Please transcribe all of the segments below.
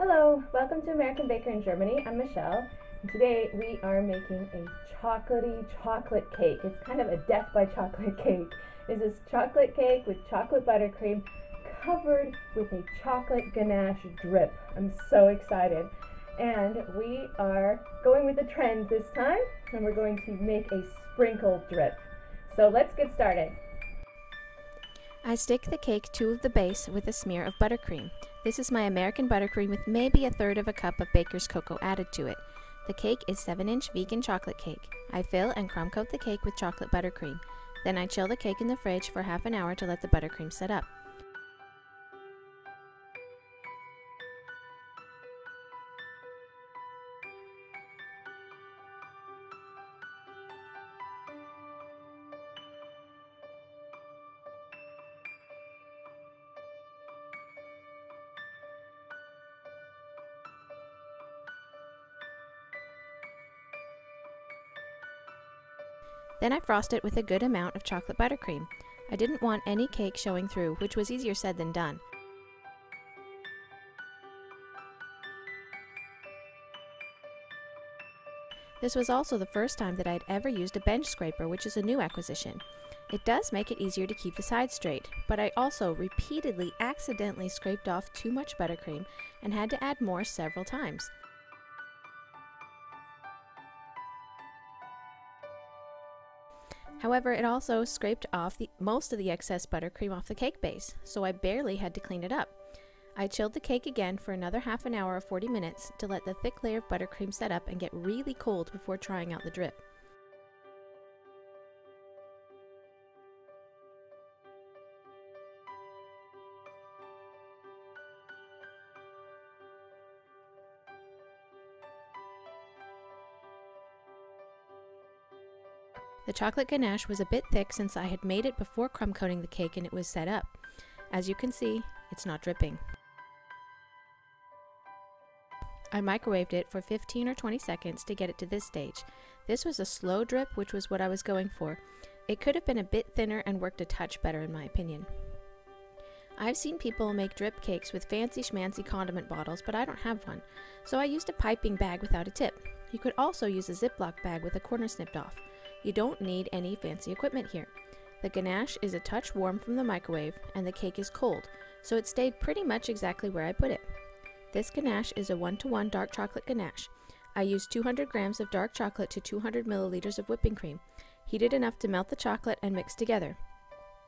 Hello, welcome to American Baker in Germany. I'm Michelle, and today we are making a chocolatey chocolate cake. It's kind of a death by chocolate cake. This is chocolate cake with chocolate buttercream covered with a chocolate ganache drip. I'm so excited. And we are going with the trend this time, and we're going to make a sprinkle drip. So let's get started. I stick the cake to the base with a smear of buttercream. This is my American buttercream with maybe 1/3 of a cup of baker's cocoa added to it. The cake is 7-inch vegan chocolate cake. I fill and crumb coat the cake with chocolate buttercream. Then I chill the cake in the fridge for half an hour to let the buttercream set up. Then I frost it with a good amount of chocolate buttercream. I didn't want any cake showing through, which was easier said than done. This was also the first time that I'd ever used a bench scraper, which is a new acquisition. It does make it easier to keep the sides straight, but I also repeatedly accidentally scraped off too much buttercream and had to add more several times. However, it also scraped off most of the excess buttercream off the cake base, so I barely had to clean it up. I chilled the cake again for another half an hour or 40 minutes to let the thick layer of buttercream set up and get really cold before trying out the drip. The chocolate ganache was a bit thick since I had made it before crumb coating the cake and it was set up. As you can see, it's not dripping. I microwaved it for 15 or 20 seconds to get it to this stage. This was a slow drip, which was what I was going for. It could have been a bit thinner and worked a touch better in my opinion. I've seen people make drip cakes with fancy schmancy condiment bottles, but I don't have one, so I used a piping bag without a tip. You could also use a Ziploc bag with a corner snipped off. You don't need any fancy equipment here. The ganache is a touch warm from the microwave and the cake is cold, so it stayed pretty much exactly where I put it. This ganache is a 1-to-1 dark chocolate ganache. I used 200 grams of dark chocolate to 200 milliliters of whipping cream, heated enough to melt the chocolate and mix together.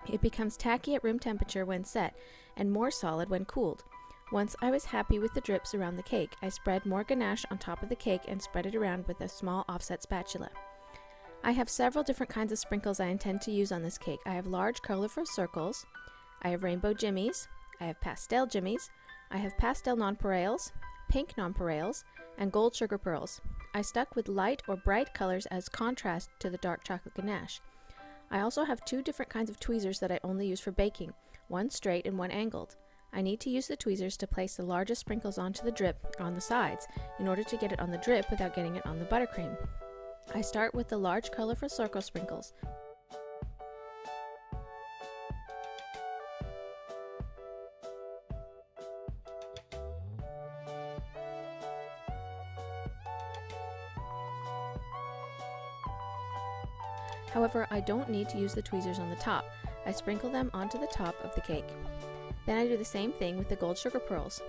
It becomes tacky at room temperature when set and more solid when cooled. Once I was happy with the drips around the cake, I spread more ganache on top of the cake and spread it around with a small offset spatula. I have several different kinds of sprinkles I intend to use on this cake. I have large colorful circles, I have rainbow jimmies, I have pastel jimmies, I have pastel nonpareils, pink nonpareils, and gold sugar pearls. I stuck with light or bright colors as contrast to the dark chocolate ganache. I also have 2 different kinds of tweezers that I only use for baking, one straight and one angled. I need to use the tweezers to place the largest sprinkles onto the drip on the sides in order to get it on the drip without getting it on the buttercream. I start with the large colorful circle sprinkles. However, I don't need to use the tweezers on the top. I sprinkle them onto the top of the cake. Then I do the same thing with the gold sugar pearls.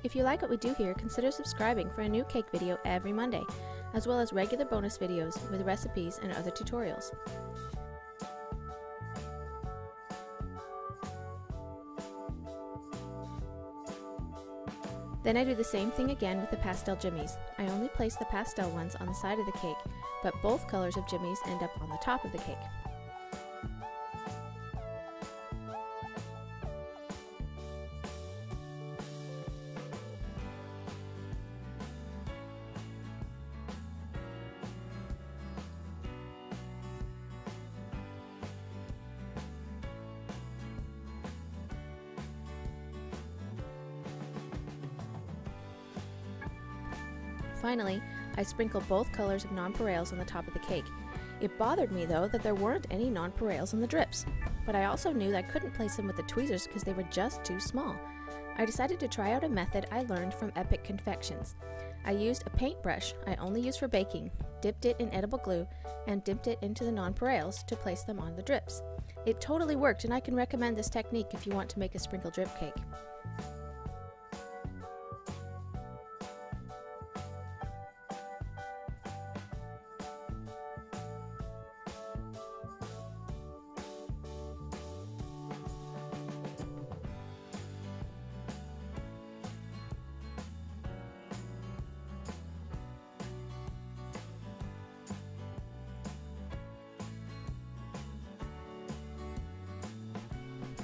If you like what we do here, consider subscribing for a new cake video every Monday, as well as regular bonus videos with recipes and other tutorials. Then I do the same thing again with the pastel jimmies. I only place the pastel ones on the side of the cake, but both colors of jimmies end up on the top of the cake. Finally, I sprinkle both colors of nonpareils on the top of the cake. It bothered me though that there weren't any nonpareils on the drips. but I also knew that I couldn't place them with the tweezers because they were just too small. I decided to try out a method I learned from Epic Confections. I used a paintbrush I only use for baking, dipped it in edible glue, and dipped it into the nonpareils to place them on the drips. It totally worked, and I can recommend this technique if you want to make a sprinkle drip cake.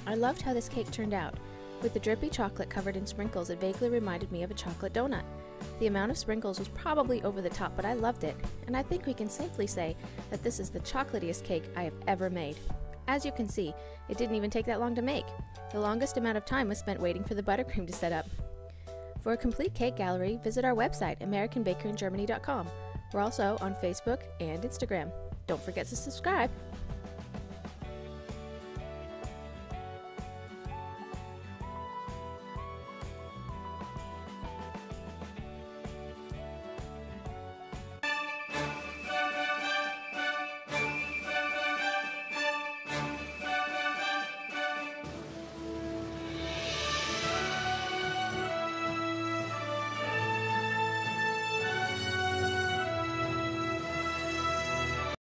I loved how this cake turned out. With the drippy chocolate covered in sprinkles, it vaguely reminded me of a chocolate donut. The amount of sprinkles was probably over the top, but I loved it, and I think we can safely say that this is the chocolatiest cake I have ever made. As you can see, it didn't even take that long to make. The longest amount of time was spent waiting for the buttercream to set up. For a complete cake gallery, visit our website, AmericanBakerInGermany.com. We're also on Facebook and Instagram. Don't forget to subscribe.